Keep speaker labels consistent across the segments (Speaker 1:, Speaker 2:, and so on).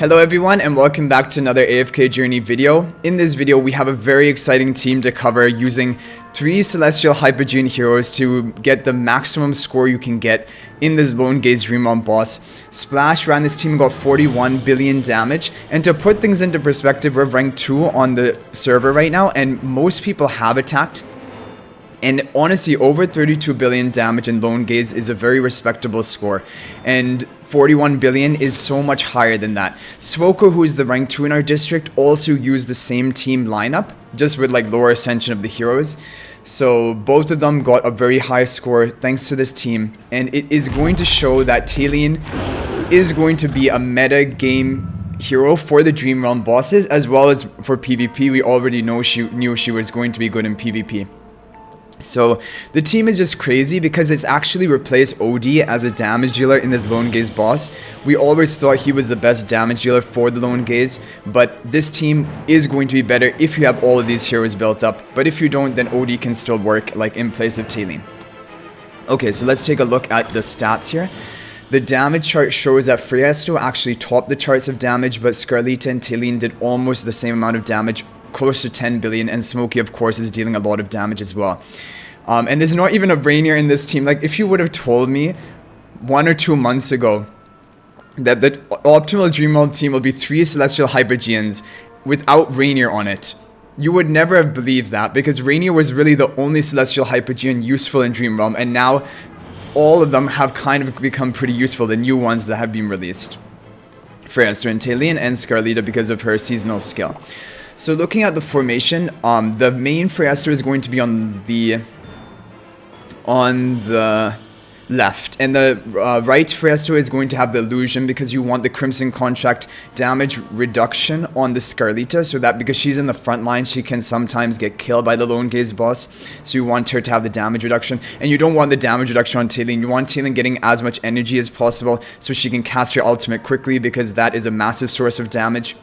Speaker 1: Hello everyone and welcome back to another AFK journey video. In this video we have a very exciting team to cover using 3 Celestial Hypergene heroes to get the maximum score you can get in this Lone Gaze Dream Realm boss. Splash ran this team and got 41 billion damage, and to put things into perspective, we're ranked 2 on the server right now and most people have attacked. And honestly, over 32 billion damage in Lone Gaze is a very respectable score. And 41 billion is so much higher than that. Svoko, who is the rank 2 in our district, also used the same team lineup, just with like lower ascension of the heroes. So both of them got a very high score thanks to this team. And it is going to show that Talene is going to be a meta game hero for the Dream Realm bosses, as well as for PvP. We already knew she was going to be good in PvP. So the team is just crazy because it's actually replaced OD as a damage dealer in this Lone Gaze boss. We always thought he was the best damage dealer for the Lone Gaze, but this team is going to be better if you have all of these heroes built up. But if you don't, then OD can still work like in place of Talene. Okay, so let's take a look at the stats here. The damage chart shows that Friesto actually topped the charts of damage, but Scarlita and Talene did almost the same amount of damage, close to 10 billion, and Smokey of course is dealing a lot of damage as well. And there's not even a Rainier in this team. Like, if you would have told me 1 or 2 months ago that the optimal Dream Realm team will be 3 Celestial Hypergeans without Rainier on it, you would never have believed that, because Rainier was really the only Celestial Hypergean useful in Dream Realm, and now all of them have kind of become pretty useful, the new ones that have been released. Friesto and Talene and Scarlita because of her seasonal skill. So looking at the formation, the main Friesto is going to be on the left, and the right Friesto is going to have the illusion, because you want the Crimson Contract damage reduction on the Scarlita, so that because she's in the front line she can sometimes get killed by the Lone Gaze boss, so you want her to have the damage reduction. And you don't want the damage reduction on Talene. You want Talene getting as much energy as possible so she can cast her ultimate quickly, because that is a massive source of damage.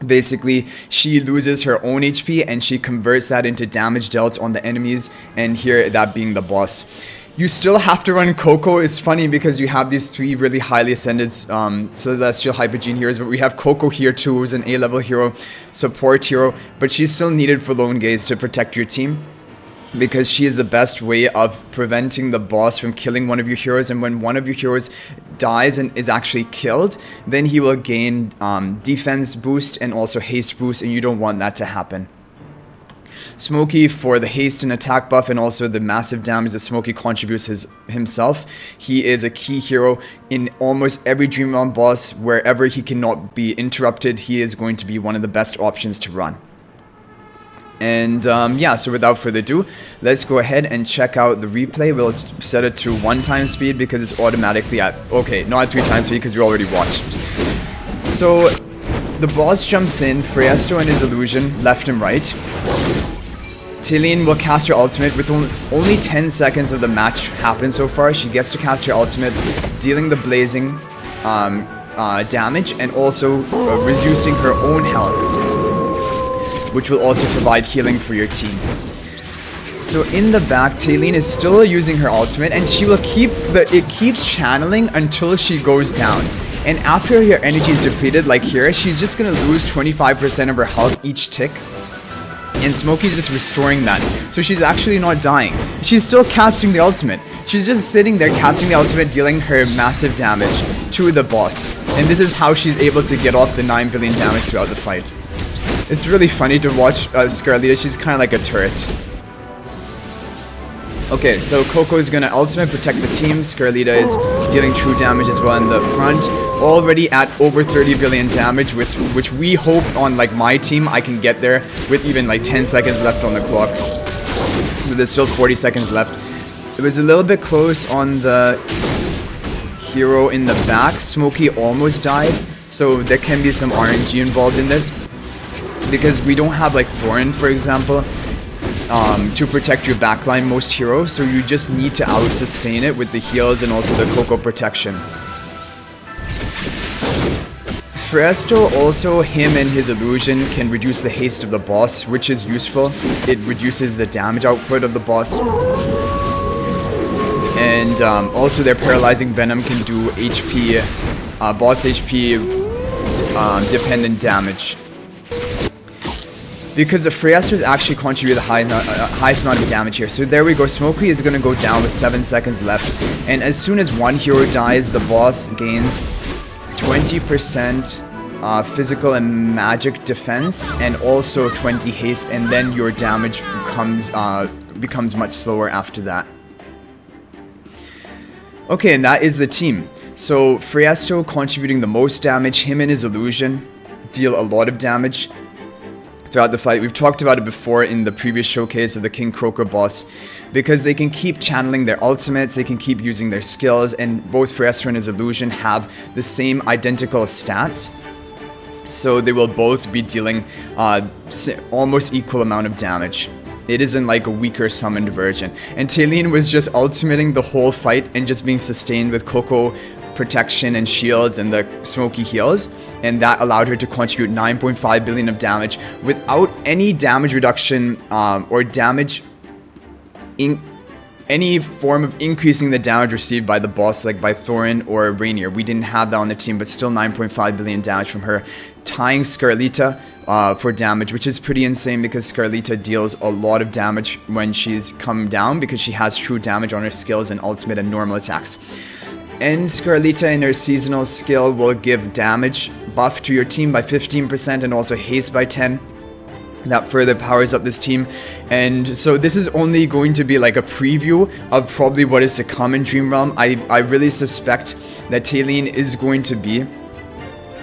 Speaker 1: Basically, she loses her own HP and she converts that into damage dealt on the enemies, and here that being the boss. You still have to run Coco. It's funny because you have these 3 really highly ascended Celestial Hypergene heroes, but we have Coco here too, who's an A-level hero, support hero, but she's still needed for Lone Gaze to protect your team, because she is the best way of preventing the boss from killing one of your heroes. And when one of your heroes dies and is actually killed, then he will gain defense boost and also haste boost, and you don't want that to happen. Smokey for the haste and attack buff, and also the massive damage that Smokey contributes himself. He is a key hero in almost every Dream Realm boss. Wherever he cannot be interrupted, he is going to be one of the best options to run. And yeah, so without further ado, let's go ahead and check out the replay. We'll set it to 1 time speed because it's automatically at, okay, not at 3 times speed because we already watched. So the boss jumps in, Friesto and his illusion, left and right. Talene will cast her ultimate. With only 10 seconds of the match happened so far, she gets to cast her ultimate, dealing the blazing damage, and also reducing her own health, which will also provide healing for your team. So in the back, Talene is still using her ultimate, and she will it keeps channeling until she goes down. And after her energy is depleted, like here, she's just gonna lose 25% of her health each tick. And Smokey's just restoring that. So she's actually not dying. She's still casting the ultimate. She's just sitting there casting the ultimate, dealing her massive damage to the boss. And this is how she's able to get off the 9 billion damage throughout the fight. It's really funny to watch Scarlita. She's kind of like a turret. Okay, so Coco is gonna ultimate protect the team. Scarlita is dealing true damage as well in the front. Already at over 30 billion damage, which we hope on like my team I can get there with even like 10 seconds left on the clock. But there's still 40 seconds left. It was a little bit close on the hero in the back. Smokey almost died, so there can be some RNG involved in this, because we don't have like Thorin, for example, to protect your backline most heroes, so you just need to out-sustain it with the heals and also the Coco protection. Friesto also, him and his illusion can reduce the haste of the boss, which is useful. It reduces the damage output of the boss. And also their paralyzing venom can do HP, boss HP dependent damage. Because the Freyaster's actually contribute the highest amount of damage here. So there we go, Smokey is going to go down with 7 seconds left. And as soon as one hero dies, the boss gains 20% physical and magic defense, and also 20 haste, and then your damage becomes much slower after that. Okay, and that is the team. So Freyasto contributing the most damage, him and his illusion deal a lot of damage throughout the fight. We've talked about it before in the previous showcase of the King Croaker boss, because they can keep channeling their ultimates, they can keep using their skills, and both Freyasto and his illusion have the same identical stats. So they will both be dealing almost equal amount of damage. It isn't like a weaker summoned version. And Talene was just ultimating the whole fight and just being sustained with Coco protection and shields and the smoky heals, and that allowed her to contribute 9.5 billion of damage without any damage reduction or damage in any form of increasing the damage received by the boss, like by Thorin or Rainier. We didn't have that on the team, but still 9.5 billion damage from her, tying Scarlita for damage, which is pretty insane because Scarlita deals a lot of damage when she's come down, because she has true damage on her skills and ultimate and normal attacks. And Scarlita in her seasonal skill will give damage buff to your team by 15% and also haste by 10. That further powers up this team. And so this is only going to be like a preview of probably what is to come in Dream Realm. I really suspect that Talene is going to be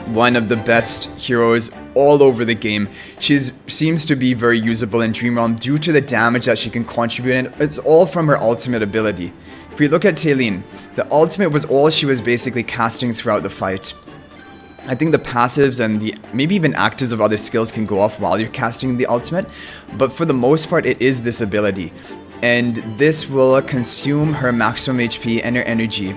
Speaker 1: one of the best heroes all over the game. She seems to be very usable in Dream Realm due to the damage that she can contribute, and it's all from her ultimate ability. If we look at Talene, the ultimate was all she was basically casting throughout the fight. I think the passives and the maybe even actives of other skills can go off while you're casting the ultimate, but for the most part it is this ability, and this will consume her maximum HP and her energy.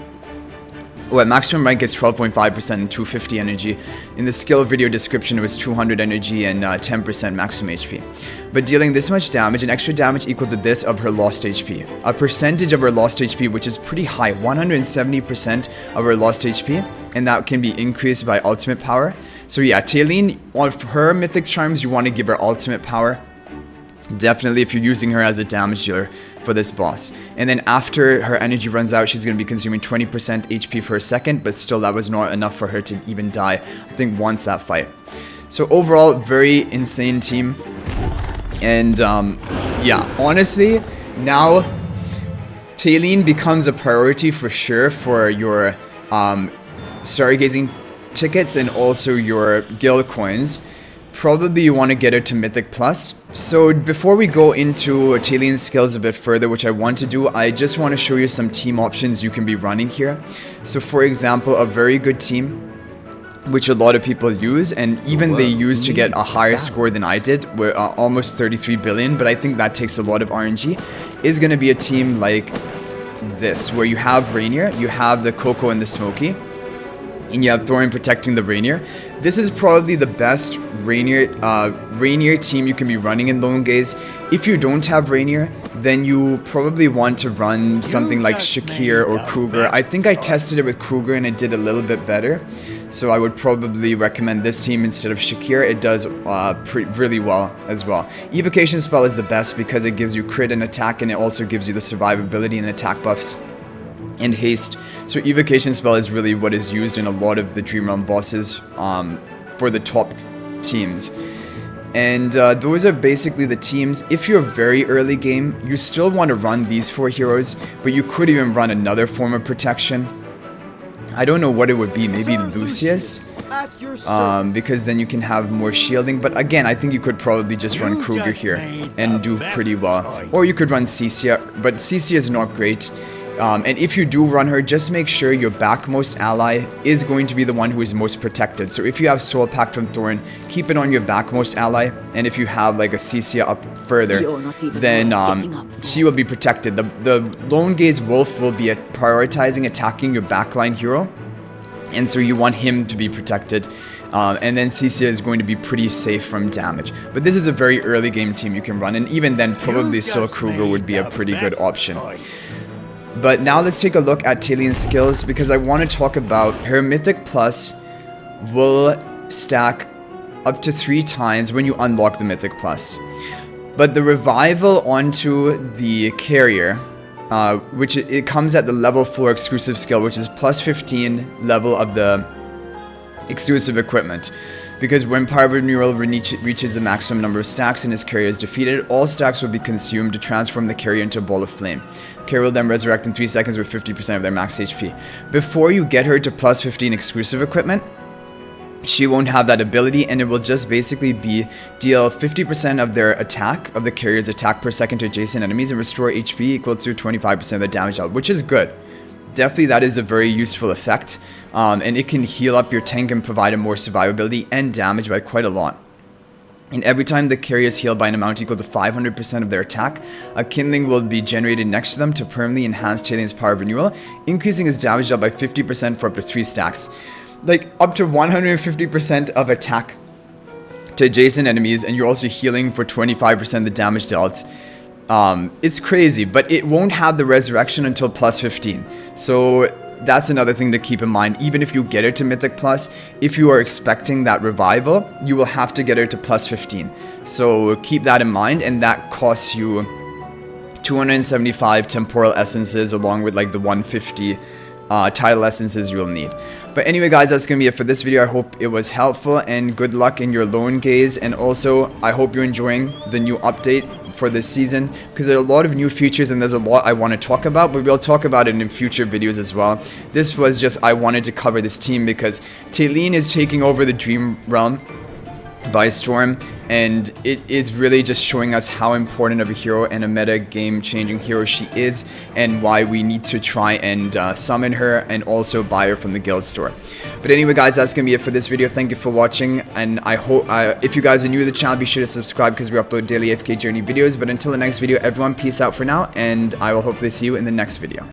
Speaker 1: Oh, at maximum rank is 12.5% and 250 energy. In the skill video description it was 200 energy and 10% maximum HP. But dealing this much damage, an extra damage equal to this of her lost HP. A percentage of her lost HP which is pretty high, 170% of her lost HP, and that can be increased by ultimate power. So yeah, Talene, on her mythic charms you want to give her ultimate power. Definitely if you're using her as a damage dealer for this boss. And then after her energy runs out, she's going to be consuming 20% HP for a second, but still that was not enough for her to even die, I think, once that fight. So overall, very insane team. And yeah, honestly, now Talene becomes a priority for sure for your stargazing tickets and also your guild coins. Probably you want to get her to Mythic Plus. So before we go into Talene's skills a bit further, which I want to do, I just want to show you some team options you can be running here. So for example, a very good team, which a lot of people use, and even they use to get a higher score than I did, we're almost 33 billion, but I think that takes a lot of RNG, is going to be a team like this, where you have Rainier, you have the Coco and the Smoky, and you have Thorin protecting the Rainier. This is probably the best Rainier team you can be running in Lone Gaze. If you don't have Rainier, then you probably want to run something like Shakir or Kruger. I think I tested it with Kruger and it did a little bit better. So I would probably recommend this team instead of Shakir. It does really well as well. Evocation spell is the best because it gives you crit and attack, and it also gives you the survivability and attack buffs and haste. So evocation spell is really what is used in a lot of the Dream Realm bosses for the top teams. And those are basically the teams. If you're very early game, you still want to run these 4 heroes, but you could even run another form of protection. I don't know what it would be, maybe Lucius, because then you can have more shielding. But again, I think you could probably just run Kruger here and do pretty well. Or you could run Cecia, but Cecia is not great. And if you do run her, just make sure your backmost ally is going to be the one who is most protected. So if you have Soul Pact from Thorin, keep it on your backmost ally. And if you have like a Cecia up further, then she will be protected. The Lone Gaze Wolf will be prioritizing attacking your backline hero. And so you want him to be protected. And then Cecia is going to be pretty safe from damage. But this is a very early game team you can run. And even then, probably still Kruger would be a pretty good option. But now let's take a look at Talene's skills, because I want to talk about her Mythic Plus will stack up to 3 times when you unlock the Mythic Plus. But the revival onto the carrier, which it comes at the level 4 exclusive skill, which is plus 15 level of the exclusive equipment. Because when Power of Renewal reaches the maximum number of stacks and his carrier is defeated, all stacks will be consumed to transform the carrier into a ball of flame. Carrier will then resurrect in 3 seconds with 50% of their max HP. Before you get her to plus 15 exclusive equipment, she won't have that ability, and it will just basically be deal 50% of their attack, of the carrier's attack per second to adjacent enemies, and restore HP equal to 25% of the damage out, which is good. Definitely that is a very useful effect, and it can heal up your tank and provide a more survivability and damage by quite a lot. And every time the carrier is healed by an amount equal to 500% of their attack, a kindling will be generated next to them to permanently enhance Talene's Power of Renewal, increasing his damage out by 50% for up to 3 stacks. Like up to 150% of attack to adjacent enemies, and you're also healing for 25% of the damage dealt. It's crazy, but it won't have the resurrection until plus 15. So that's another thing to keep in mind. Even if you get it to Mythic Plus, if you are expecting that revival, you will have to get it to plus 15. So keep that in mind, and that costs you 275 temporal essences along with like the 150 title essences you'll need. But anyway guys, that's gonna be it for this video. I hope it was helpful, and good luck in your lone gaze, and also I hope you're enjoying the new update for this season, because there are a lot of new features and there's a lot I want to talk about, but we'll talk about it in future videos as well. This was just, I wanted to cover this team because Talene is taking over the Dream Realm by storm, and it is really just showing us how important of a hero and a meta game changing hero she is, and why we need to try and summon her and also buy her from the guild store. But anyway guys, that's gonna be it for this video. Thank you for watching, and I hope if you guys are new to the channel, be sure to subscribe because we upload daily AFK journey videos. But until the next video, everyone, peace out for now, and I will hopefully see you in the next video.